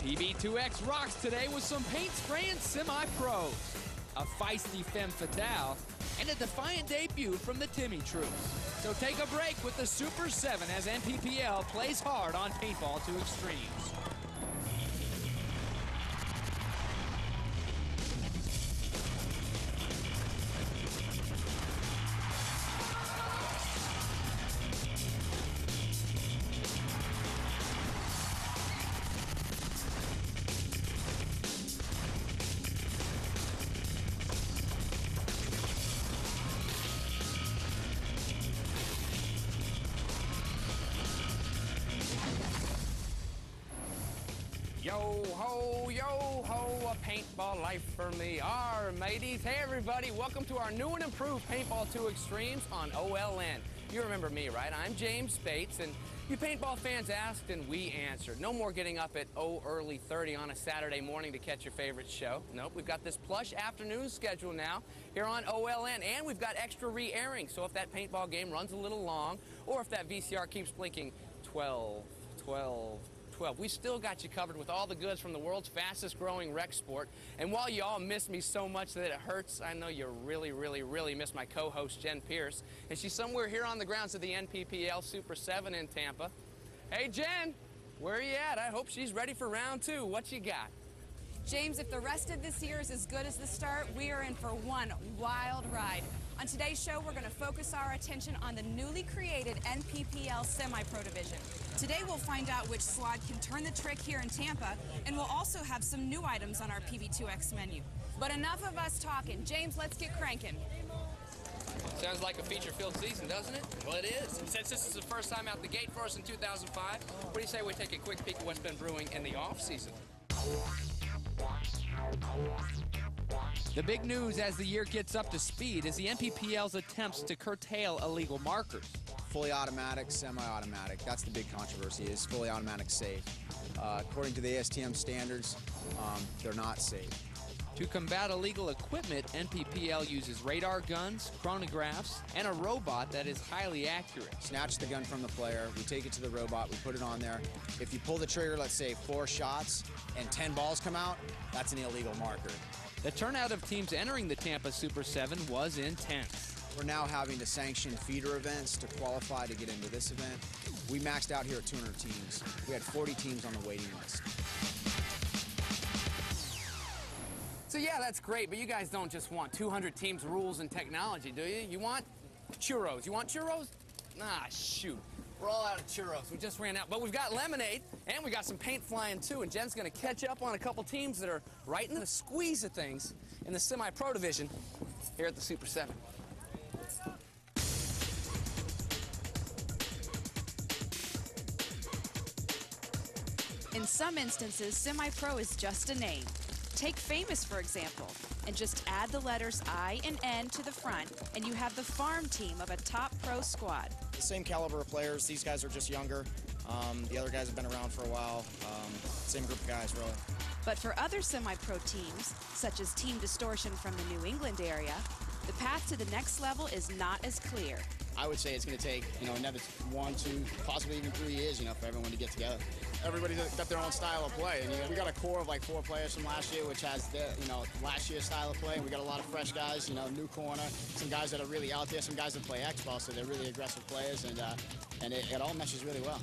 PB2X rocks today with some paint spraying semi-pros, a feisty femme fatale, and a defiant debut from the Timmy troops. So take a break with the Super 7 as NPPL plays hard on Paintball 2Xtremes. Yo ho, a paintball life for me. Our mateys. Hey everybody, welcome to our new and improved Paintball 2Xtremes on OLN. You remember me, right? I'm James Spates, and you paintball fans asked and we answered. No more getting up at early 30 on a Saturday morning to catch your favorite show. Nope, we've got this plush afternoon schedule now here on OLN, and we've got extra re-airing. So if that paintball game runs a little long, or if that VCR keeps blinking 12, we still got you covered with all the goods from the world's fastest growing rec sport. And while you all miss me so much that it hurts, I know you really miss my co-host Jen Pierce. And she's somewhere here on the grounds of the NPPL Super 7 in Tampa. Hey Jen, where are you at? I hope she's ready for round 2. What you got? James, if the rest of this year is as good as the start, we are in for one wild ride. On today's show, we're going to focus our attention on the newly created NPPL Semi-Pro Division. Today, we'll find out which squad can turn the trick here in Tampa, and we'll also have some new items on our PB2X menu. But enough of us talking. James, let's get cranking. Sounds like a feature-filled season, doesn't it? Well, it is. And since this is the first time out the gate for us in 2005, what do you say we take a quick peek at what's been brewing in the off-season? The big news as the year gets up to speed is the NPPL's attempts to curtail illegal markers. Fully automatic, semi-automatic. That's the big controversy, is fully automatic safe. According to the ASTM standards, they're not safe. To combat illegal equipment, NPPL uses radar guns, chronographs, and a robot that is highly accurate. Snatch the gun from the player, we take it to the robot, we put it on there. If you pull the trigger, let's say 4 shots, and 10 balls come out, that's an illegal marker. The turnout of teams entering the Tampa Super 7 was intense. We're now having to sanction feeder events to qualify to get into this event. We maxed out here at 200 teams. We had 40 teams on the waiting list. So yeah, that's great, but you guys don't just want 200 teams, rules, and technology, do you? You want churros. You want churros? Ah, shoot. We're all out of churros. We just ran out. But we've got lemonade, and we got some paint flying, too. And Jen's going to catch up on a couple teams that are right in the squeeze of things in the semi-pro division here at the Super 7. In some instances, semi-pro is just a name. Take Famous, for example, and just add the letters I and N to the front, and you have the farm team of a top pro squad. The same caliber of players. These guys are just younger. The other guys have been around for a while. Same group of guys, really. But for other semi-pro teams, such as Team Distortion from the New England area, the path to the next level is not as clear. I would say it's going to take, another 1, 2, possibly even 3 years, for everyone to get together. Everybody's got their own style of play, and we got a core of like 4 players from last year, which has their, last year's style of play. And we got a lot of fresh guys, new corner, some guys that are really out there, some guys that play X-ball, so they're really aggressive players, and it all meshes really well.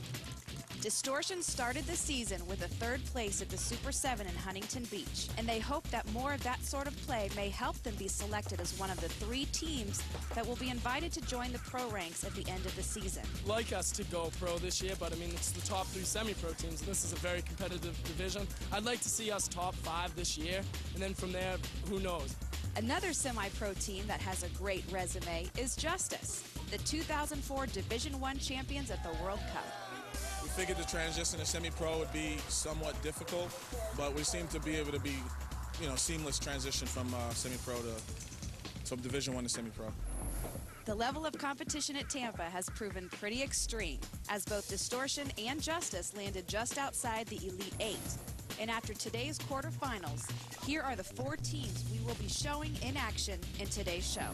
Distortion started the season with a 3rd place at the Super 7 in Huntington Beach, and they hope that more of that sort of play may help them be selected as one of the 3 teams that will be invited to join the pro ranks at the end of the season. Like us to go pro this year, but I mean, it's the top 3 semi-pro teams, and this is a very competitive division. I'd like to see us top 5 this year, and then from there, who knows? Another semi-pro team that has a great resume is Justice, the 2004 Division I champions at the World Cup. We figured the transition to semi-pro would be somewhat difficult, but we seem to be able to be, seamless transition from semi-pro to Division I to semi-pro. The level of competition at Tampa has proven pretty extreme, as both Distortion and Justice landed just outside the Elite 8. And after today's quarterfinals, here are the 4 teams we will be showing in action in today's show.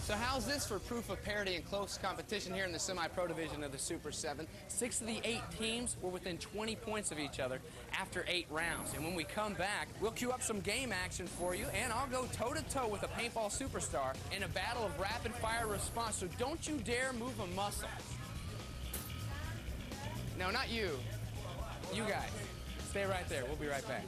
So how's this for proof of parity and close competition here in the semi-pro division of the Super 7? 6 of the 8 teams were within 20 points of each other after 8 rounds. And when we come back, we'll queue up some game action for you, and I'll go toe-to-toe with a paintball superstar in a battle of rapid-fire response. So don't you dare move a muscle. No, not you. You guys. Stay right there. We'll be right back.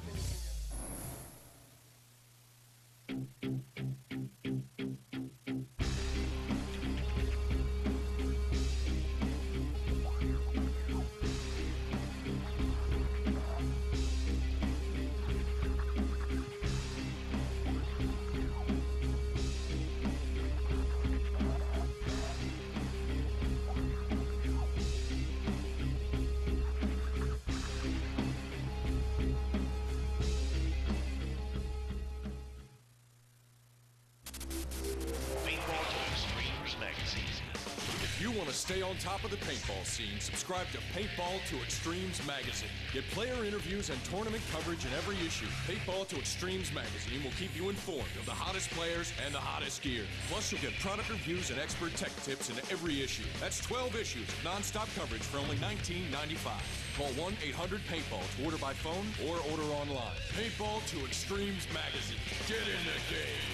Stay on top of the paintball scene, subscribe to Paintball 2Xtremes magazine. Get player interviews and tournament coverage in every issue. Paintball 2Xtremes magazine will keep you informed of the hottest players and the hottest gear. Plus, you'll get product reviews and expert tech tips in every issue. That's 12 issues of non-stop coverage for only $19.95. Call 1-800-PAINTBALL to order by phone or order online. Paintball 2Xtremes magazine. Get in the game.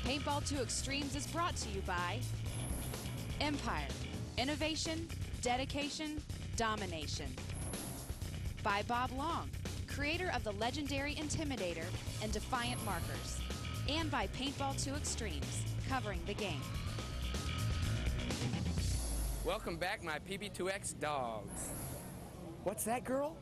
Paintball 2Xtremes is brought to you by Empire, innovation, dedication, domination. By Bob Long, creator of the legendary Intimidator and Defiant markers. And by Paintball 2Xtremes, covering the game. Welcome back, my PB2X dogs. What's that, girl?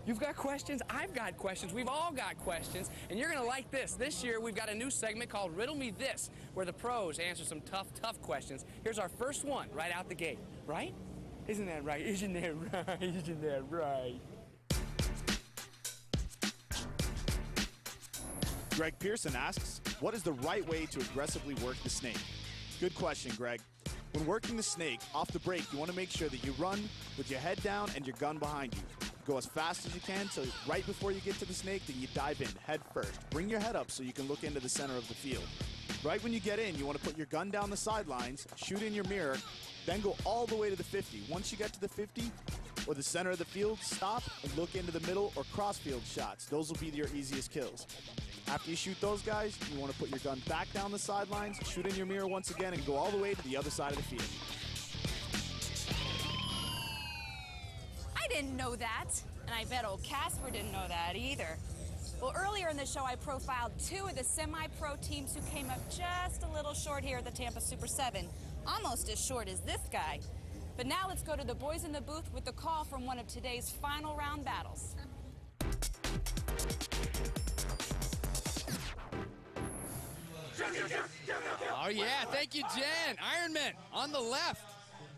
You've got questions, I've got questions, we've all got questions, and you're gonna like this. This year, we've got a new segment called Riddle Me This, where the pros answer some tough questions. Here's our first one right out the gate, right? Isn't that right? Isn't that right? Isn't that right? Greg Pearson asks, what is the right way to aggressively work the snake? Good question, Greg. When working the snake, off the break, you want to make sure that you run with your head down and your gun behind you. Go as fast as you can, so right before you get to the snake, then you dive in head first. Bring your head up so you can look into the center of the field. Right when you get in, you want to put your gun down the sidelines, shoot in your mirror, then go all the way to the 50. Once you get to the 50 or the center of the field, stop and look into the middle or cross-field shots. Those will be your easiest kills. After you shoot those guys, you want to put your gun back down the sidelines, shoot in your mirror once again, and go all the way to the other side of the field. I didn't know that, and I bet old Casper didn't know that either. Well, earlier in the show, I profiled 2 of the semi-pro teams who came up just a little short here at the Tampa Super 7, almost as short as this guy. But now let's go to the boys in the booth with the call from one of today's final round battles. Oh yeah, thank you, Jen. Ironmen on the left.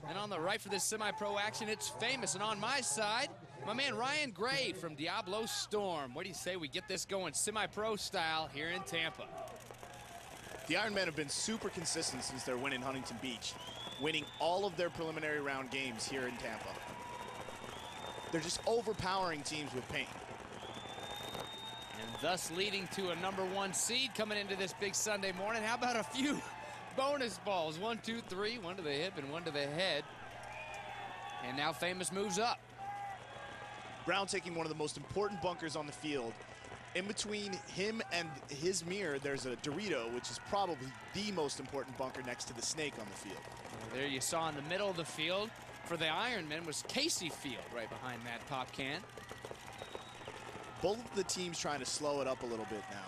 And on the right for this semi-pro action, it's Famous. And on my side, my man Ryan Gray from Diablo Storm. What do you say we get this going semi-pro style here in Tampa? The Ironmen have been super consistent since their win in Huntington Beach, winning all of their preliminary round games here in Tampa. They're just overpowering teams with paint. And thus leading to a #1 seed coming into this big Sunday morning. How about a few bonus balls? 1, 2, 3, one to the hip and one to the head. And now Famous moves up. Brown taking one of the most important bunkers on the field. In between him and his mirror, there's a Dorito, which is probably the most important bunker next to the snake on the field. There you saw in the middle of the field for the Ironmen was Casey Field right behind that pop can. Both of the teams trying to slow it up a little bit now.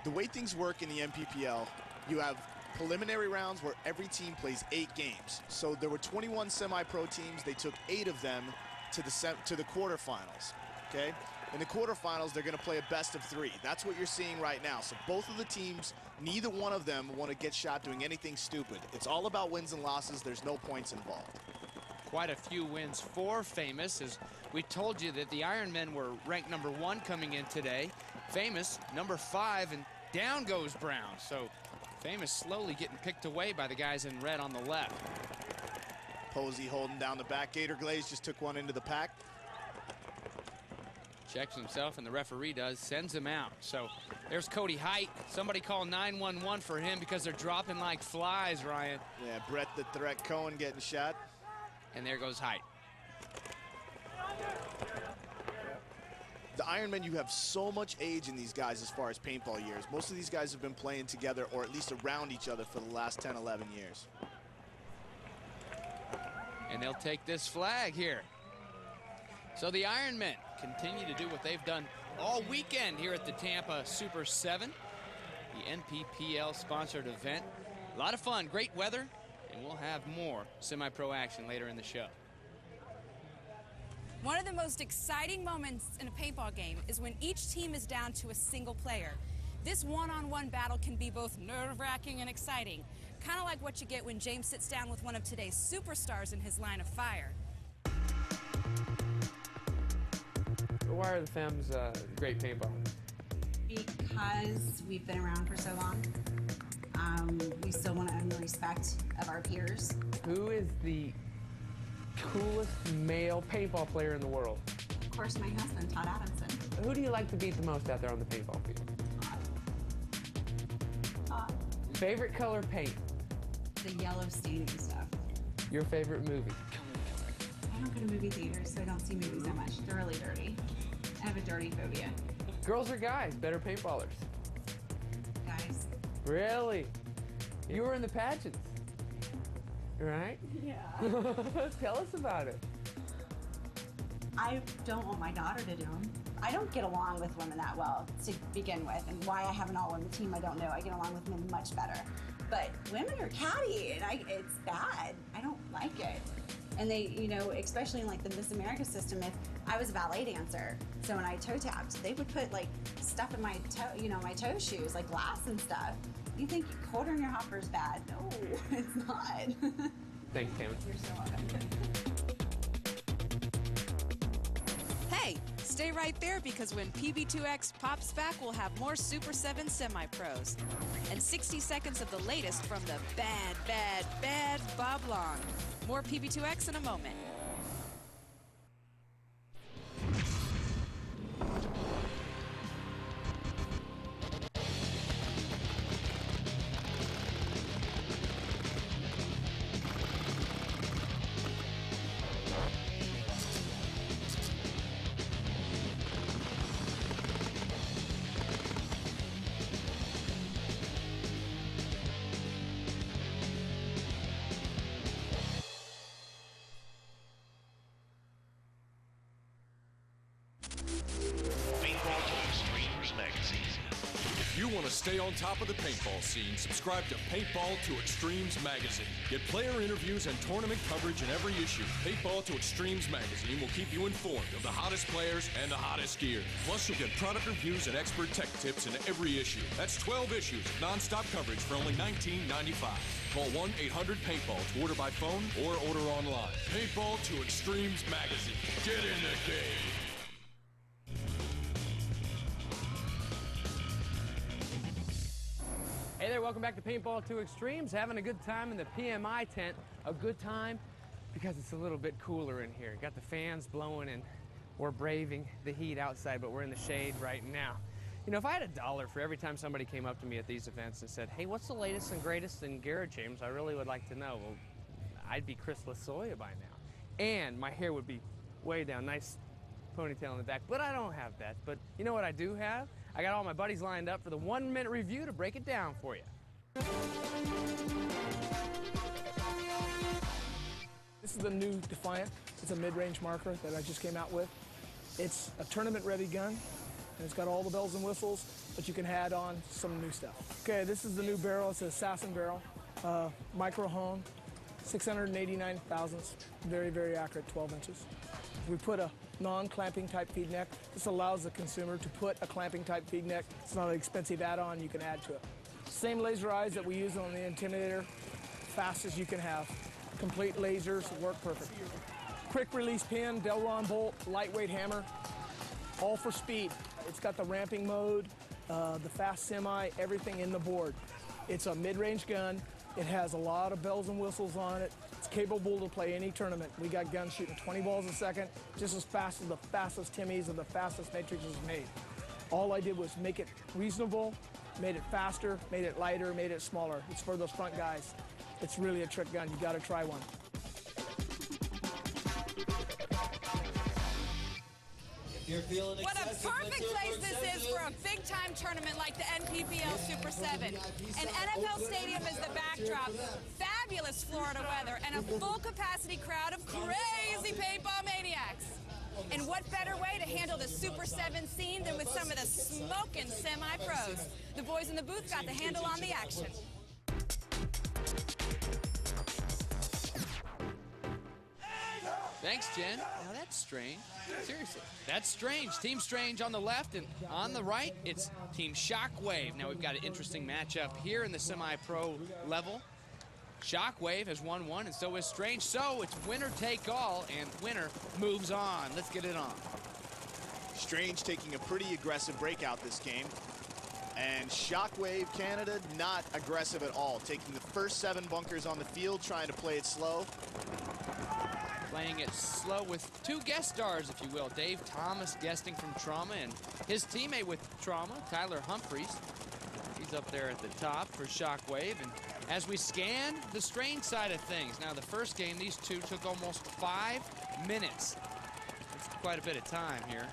The way things work in the NPPL, you have preliminary rounds where every team plays 8 games. So there were 21 semi-pro teams. They took 8 of them to the quarterfinals, okay? In the quarterfinals, they're going to play a best of 3. That's what you're seeing right now. So both of the teams, neither one of them want to get shot doing anything stupid. It's all about wins and losses. There's no points involved. Quite a few wins for Famous, as we told you that the Ironmen were ranked #1 coming in today. Famous, #5, and down goes Brown. So Famous slowly getting picked away by the guys in red on the left. Posey holding down the back. Gator Glaze just took one into the pack. Checks himself, and the referee does, sends him out. So There's Cody Height. Somebody call 911 for him because they're dropping like flies, Ryan. Yeah, Brett the Threat Cohen getting shot. And there goes Height. The Ironmen, you have so much age in these guys as far as paintball years. Most of these guys have been playing together or at least around each other for the last 10, 11 years. And they'll take this flag here. So the Ironmen continue to do what they've done all weekend here at the Tampa Super 7, the NPPL sponsored event. A lot of fun, great weather, and we'll have more semi-pro action later in the show. One of the most exciting moments in a paintball game is when each team is down to a single player. This one-on-one battle can be both nerve-wracking and exciting, kind of like what you get when James sits down with one of today's superstars in his line of fire. Why are the Femmes great paintball? Because we've been around for so long. We still want to earn the respect of our peers. Who is the coolest male paintball player in the world? Of course, my husband, Tami Adamson. Who do you like to beat the most out there on the paintball field? Favorite color paint? The yellow staining stuff. Your favorite movie? I don't go to movie theaters, so I don't see movies that much. They're really dirty. I have a dirty phobia. Girls or guys, better paintballers? Guys. Really? You were in the pageants, right? Yeah. Tell us about it. I don't want my daughter to do them. I don't get along with women that well to begin with, and why I have an all-women team, I don't know. I get along with men much better. But women are catty, and it's bad. I don't like it. And they, you know, especially in like the Miss America system, if I was a ballet dancer, so when I toe tapped, they would put like stuff in my toe, you know, my toe shoes, like glass and stuff. You think quarter in your hopper is bad? No, it's not. Thanks, Tammy. You're so welcome. Hey, stay right there because when PB2X pops back, we'll have more Super 7 semi-pros and 60 seconds of the latest from the bad, bad, bad Bob Long. More PB2X in a moment. If you want to stay on top of the paintball scene, subscribe to Paintball 2Xtremes magazine. Get player interviews and tournament coverage in every issue. Paintball 2Xtremes magazine will keep you informed of the hottest players and the hottest gear. Plus, you'll get product reviews and expert tech tips in every issue. That's 12 issues of non-stop coverage for only $19.95. Call 1-800-PAINTBALL to order by phone or order online. Paintball 2Xtremes magazine. Get in the game. Hey there, welcome back to Paintball 2Xtremes. Having a good time in the PMI tent. A good time because it's a little bit cooler in here. Got the fans blowing and we're braving the heat outside, but we're in the shade right now. You know, if I had $1 for every time somebody came up to me at these events and said, hey, what's the latest and greatest in Garrett, James? I really would like to know. Well, I'd be Chris Lasoya by now. And my hair would be way down, nice ponytail in the back. But I don't have that. But you know what I do have? I got all my buddies lined up for the 1-minute review to break it down for you. This is the new Defiant. It's a mid-range marker that I just came out with. It's a tournament-ready gun, and it's got all the bells and whistles, but you can add on some new stuff. Okay, this is the new barrel. It's an Assassin barrel, micro hone, 689 thousandths, very, very accurate, 12 inches. We put a non-clamping type feed neck. This allows the consumer to put a clamping type feed neck. It's not an expensive add-on you can add to it. Same laser eyes that we use on the Intimidator, fast as you can have. Complete lasers, work perfect. Quick release pin, Delron bolt, lightweight hammer, all for speed. It's got the ramping mode, the fast semi, everything in the board. It's a mid-range gun. It has a lot of bells and whistles on it. It's capable to play any tournament. We got guns shooting 20 balls a second, just as fast as the fastest Timmys and the fastest Matrixes made. All I did was make it reasonable, made it faster, made it lighter, made it smaller. It's for those front guys. It's really a trick gun. You got to try one. What a perfect place this is for a big-time tournament like the NPPL Super 7. An NFL stadium is the backdrop, fabulous Florida weather, and a full-capacity crowd of crazy paintball maniacs. And what better way to handle the Super 7 scene than with some of the smoking semi-pros? The boys in the booth got the handle on the action. Thanks, Jen. Now that's strange. Seriously, that's strange. Team Strange on the left, and on the right, it's Team Shockwave. Now we've got an interesting matchup here in the semi-pro level. Shockwave has won one, and so is Strange. So it's winner take all, and winner moves on. Let's get it on. Strange taking a pretty aggressive breakout this game. And Shockwave Canada not aggressive at all, taking the first 7 bunkers on the field, trying to play it slow. Playing it slow with 2 guest stars, if you will. Dave Thomas guesting from Trauma, and his teammate with Trauma, Tyler Humphreys. He's up there at the top for Shockwave. And as we scan the Strange side of things, now the first game, these two took almost 5 minutes. That's quite a bit of time here.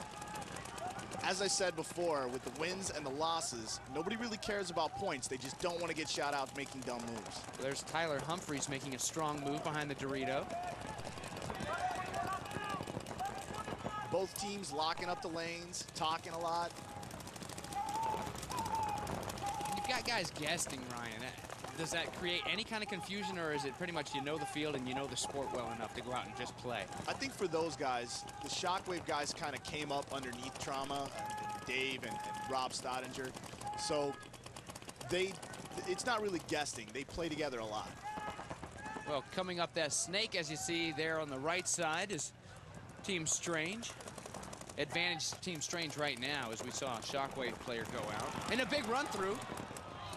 As I said before, with the wins and the losses, nobody really cares about points. They just don't want to get shot out making dumb moves. There's Tyler Humphreys making a strong move behind the Dorito. Both teams locking up the lanes, talking a lot. You've got guys guesting, Ryan. Does that create any kind of confusion, or is it pretty much you know the field and you know the sport well enough to go out and just play? I think for those guys, the Shockwave guys kind of came up underneath Trauma, Dave and Rob Stodinger. So it's not really guessing. They play together a lot. Well, coming up that snake, as you see there on the right side, is Team Strange. Advantage Team Strange right now, as we saw a Shockwave player go out. And a big run through.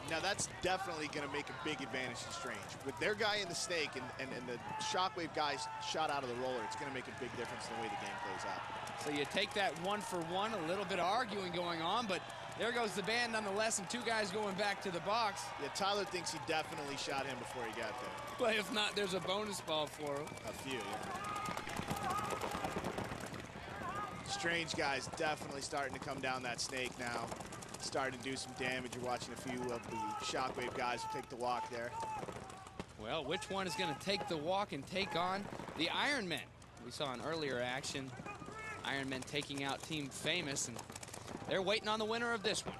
Now that's definitely going to make a big advantage to Strange. With their guy in the snake and the Shockwave guys shot out of the roller, it's going to make a big difference in the way the game plays out. So you take that 1-for-1, a little bit of arguing going on, but there goes the band nonetheless, and 2 guys going back to the box. Yeah, Tyler thinks he definitely shot him before he got there. Well, if not, there's a bonus ball for him. A few, yeah. Strange guys definitely starting to come down that snake now. Starting to do some damage. You're watching a few of the Shockwave guys who take the walk there. Well, which one is going to take the walk and take on the Ironmen? We saw an earlier action. Ironmen taking out Team Famous, and they're waiting on the winner of this one.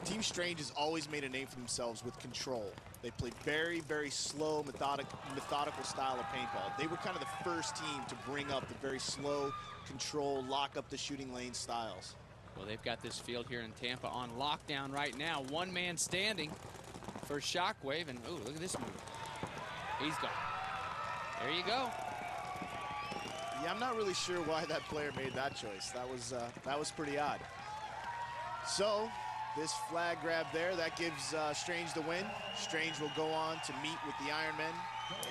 Team Strange has always made a name for themselves with control. They play very, very slow, methodical style of paintball. They were kind of the first team to bring up the very slow, control, lock up the shooting lane styles. Well, they've got this field here in Tampa on lockdown right now. 1 man standing for Shockwave, and oh, look at this move. He's gone. There you go. Yeah, I'm not really sure why that player made that choice. That was pretty odd. So, this flag grab there, that gives Strange the win. Strange will go on to meet with the Ironmen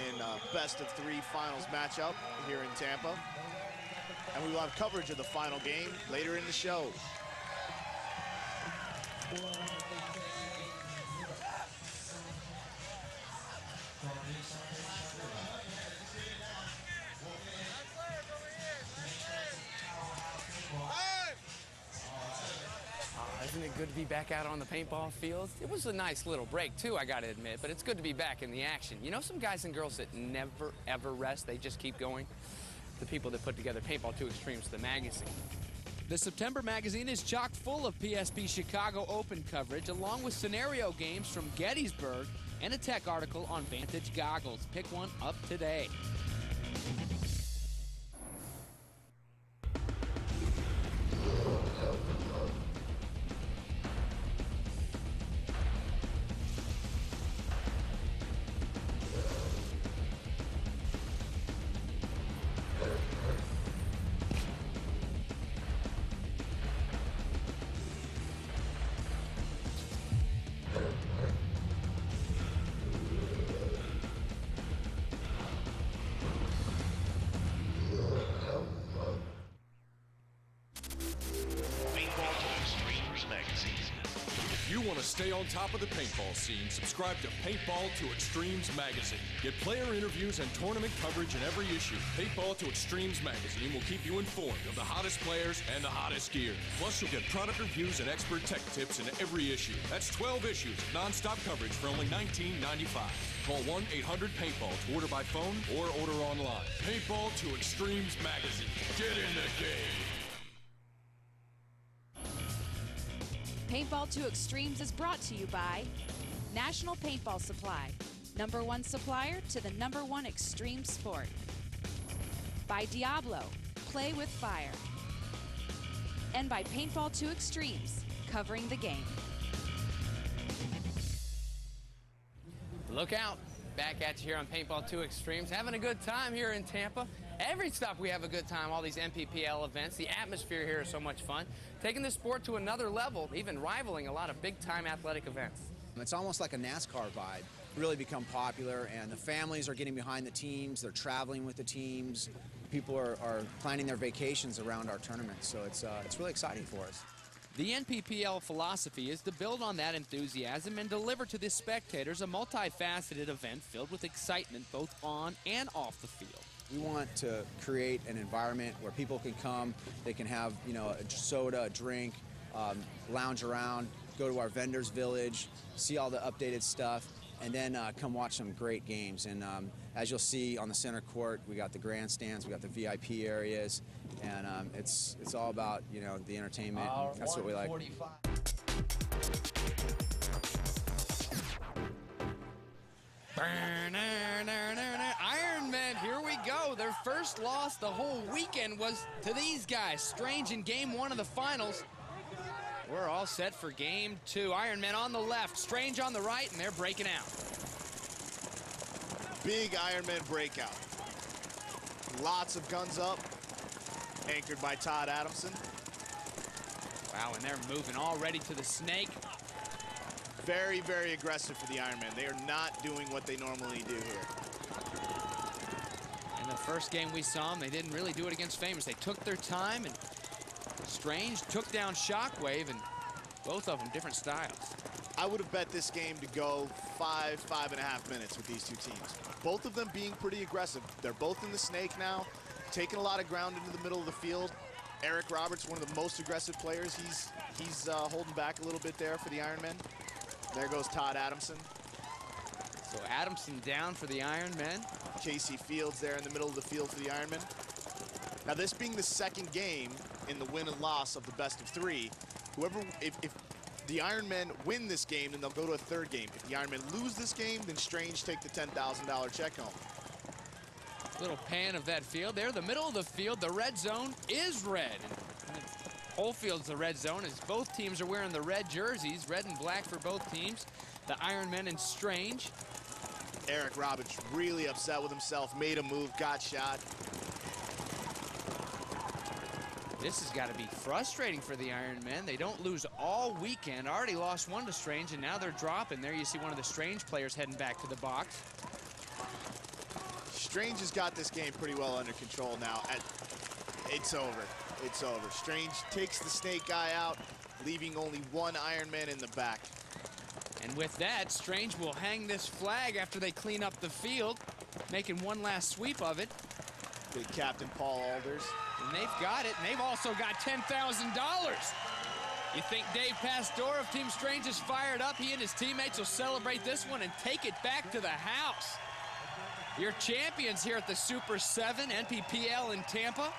in best-of-3 finals matchup here in Tampa. And we will have coverage of the final game later in the show. Isn't it good to be back out on the paintball fields? It was a nice little break, too, I gotta admit, but it's good to be back in the action. You know some guys and girls that never, ever rest? They just keep going? The people that put together Paintball 2Xtremes, the magazine. The September magazine is chock full of PSP Chicago Open coverage, along with scenario games from Gettysburg and a tech article on Vantage goggles. Pick one up today. to stay on top of the paintball scene, subscribe to Paintball 2Xtremes magazine. Get player interviews and tournament coverage in every issue. Paintball 2Xtremes magazine will keep you informed of the hottest players and the hottest gear. Plus, you'll get product reviews and expert tech tips in every issue. That's 12 issues of non-stop coverage for only $19.95. Call 1-800-PAINTBALL to order by phone or order online. Paintball 2Xtremes magazine. Get in the game. Paintball 2Xtremes is brought to you by National Paintball Supply, #1 supplier to the #1 extreme sport. By Diablo, play with fire. And by Paintball 2Xtremes, covering the game. Look out. Back at you here on Paintball 2Xtremes. Having a good time here in Tampa. Every stop we have a good time, all these NPPL events. The atmosphere here is so much fun. Taking the sport to another level, even rivaling a lot of big-time athletic events. It's almost like a NASCAR vibe. Really become popular, and the families are getting behind the teams. They're traveling with the teams. People are planning their vacations around our tournaments, so it's really exciting for us. The NPPL philosophy is to build on that enthusiasm and deliver to the spectators a multifaceted event filled with excitement both on and off the field. We want to create an environment where people can come, they can have, a soda, a drink, lounge around, go to our vendors village, see all the updated stuff, and then come watch some great games. And as you'll see on the center court, we got the grandstands, we got the VIP areas, and it's all about, the entertainment. That's what we like. Ironmen, here we go. Their first loss the whole weekend was to these guys. Strange in game 1 of the finals. We're all set for game 2. Ironmen on the left, Strange on the right, and they're breaking out. Big Ironman breakout. Lots of guns up, anchored by Tami Adamson. Wow, and they're moving already to the snake. Very, very aggressive for the Ironmen. They are not doing what they normally do here. In the first game we saw them, they didn't really do it against Famous. They took their time, and Strange took down Shockwave, and both of them different styles. I would have bet this game to go 5.5 minutes with these two teams. Both of them being pretty aggressive. They're both in the snake now, taking a lot of ground into the middle of the field. Eric Roberts, one of the most aggressive players. He's holding back a little bit there for the Ironmen. There goes Tami Adamson. So Adamson down for the Ironmen. Casey Fields there in the middle of the field for the Ironmen. Now this being the second game in the win and loss of the best of 3, if the Ironmen win this game, then they'll go to a third game. If the Ironmen lose this game, then Strange take the $10,000 check home. Little pan of that field there. The middle of the field, the red zone is red. And the whole field's the red zone as both teams are wearing the red jerseys, red and black for both teams. The Ironmen and Strange. Eric Roberts really upset with himself, made a move, got shot. This has got to be frustrating for the Ironmen. They don't lose all weekend. Already lost one to Strange, and now they're dropping. There you see one of the Strange players heading back to the box. Strange has got this game pretty well under control now. It's over. It's over. Strange takes the snake guy out, leaving only one Ironman in the back. And with that, Strange will hang this flag after they clean up the field, making one last sweep of it. Big Captain Paul Alders. And they've got it, and they've also got $10,000. You think Dave Pastor of Team Strange is fired up? He and his teammates will celebrate this one and take it back to the house. Your champions here at the Super 7 NPPL in Tampa.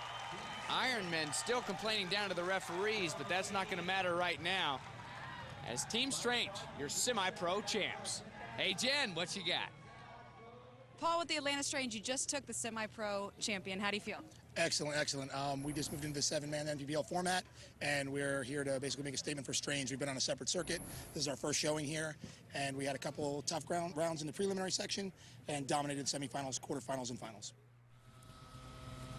Ironmen still complaining down to the referees, but that's not going to matter right now. As Team Strange, your semi-pro champs. Hey, Jen, what you got? Paul, with the Atlanta Strange, you just took the semi-pro champion. How do you feel? Excellent, excellent. We just moved into the 7-man NPPL format, and we're here to basically make a statement for Strange. We've been on a separate circuit. This is our first showing here, and we had a couple tough rounds in the preliminary section and dominated semifinals, quarterfinals, and finals.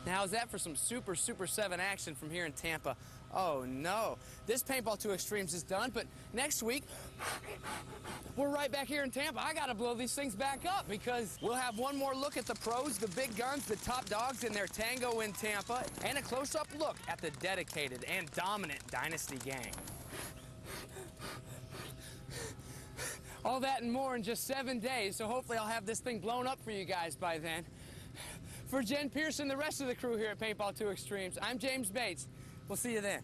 Now, is that for some Super 7 action from here in Tampa? Oh, no. This Paintball 2Xtremes is done, but next week, we're right back here in Tampa. I got to blow these things back up because we'll have one more look at the pros, the big guns, the top dogs in their tango in Tampa, and a close-up look at the dedicated and dominant Dynasty gang. All that and more in just 7 days, so hopefully I'll have this thing blown up for you guys by then. For Jen Pierce and the rest of the crew here at Paintball 2Xtremes, I'm James Bates. We'll see you then.